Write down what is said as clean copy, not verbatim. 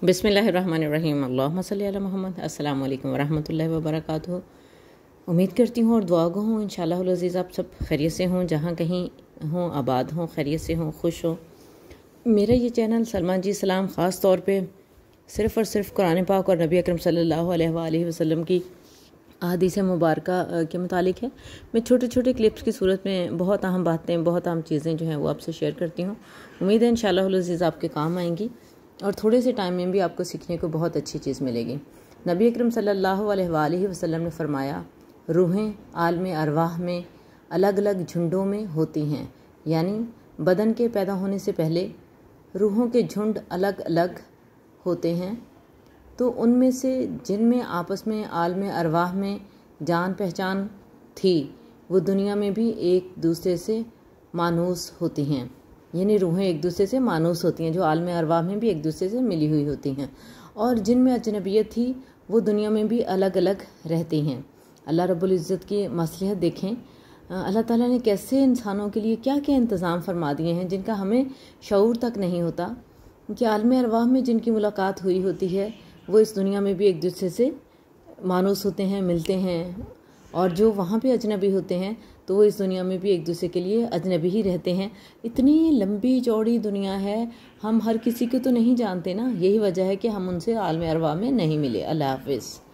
बिस्मिल्लाहिर्रहमानिर्रहीम। अल्लाहुम्मा सल्ली अला मोहम्मद। अस्सलाम वालेकुम वरहमतुल्लाहि वबरकातुहू। उम्मीद करती हूँ और दुआ गो हूँ इंशाअल्लाह अज़ीज़ आप सब खैरियत से हों, जहाँ कहीं हों, आबाद हों, खैरियत से हों, खुश हों। मेरा ये चैनल सलमान जी सलाम ख़ास तौर पे सिर्फ़ और सिर्फ कुरान पाक और नबी अकरम सल्लल्लाहु अलैहि वसल्लम की अहादीस मुबारका के मुतालिक है। मैं छोटे छोटे क्लिप्स की सूरत में बहुत अहम बातें, बहुत अहम चीज़ें जो हैं वो आपसे शेयर करती हूँ। उम्मीद है इंशाअल्लाह अज़ीज़ आपके काम आएंगी और थोड़े से टाइम में भी आपको सीखने को बहुत अच्छी चीज़ मिलेगी। नबी अकरम सल्लल्लाहु अलैहि वसल्लम ने फरमाया, रूहें आलम अरवाह में अलग अलग झुंडों में होती हैं, यानी बदन के पैदा होने से पहले रूहों के झुंड अलग अलग होते हैं, तो उनमें से जिनमें आपस में आलम अरवाह में जान पहचान थी वो दुनिया में भी एक दूसरे से मानूस होती हैं, यानी रूहें एक दूसरे से मानूस होती हैं, जो आलम अरवाह में भी एक दूसरे से मिली हुई होती हैं। और जिनमें अजनबियत थी वो दुनिया में भी अलग अलग रहती हैं। अल्लाह रब्बुल इज़्ज़त की मसलिहत देखें, अल्लाह ताला ने कैसे इंसानों के लिए क्या क्या इंतज़ाम फरमा दिए हैं जिनका हमें शऊर तक नहीं होता, कि आलम अरवाह में जिनकी मुलाकात हुई होती है वो इस दुनिया में भी एक दूसरे से मानूस होते हैं, मिलते हैं, और जो वहाँ पे अजनबी होते हैं तो वो इस दुनिया में भी एक दूसरे के लिए अजनबी ही रहते हैं। इतनी लंबी चौड़ी दुनिया है, हम हर किसी को तो नहीं जानते ना, यही वजह है कि हम उनसे आलम अरवाह में नहीं मिले। अल्लाह हाफ़िज़।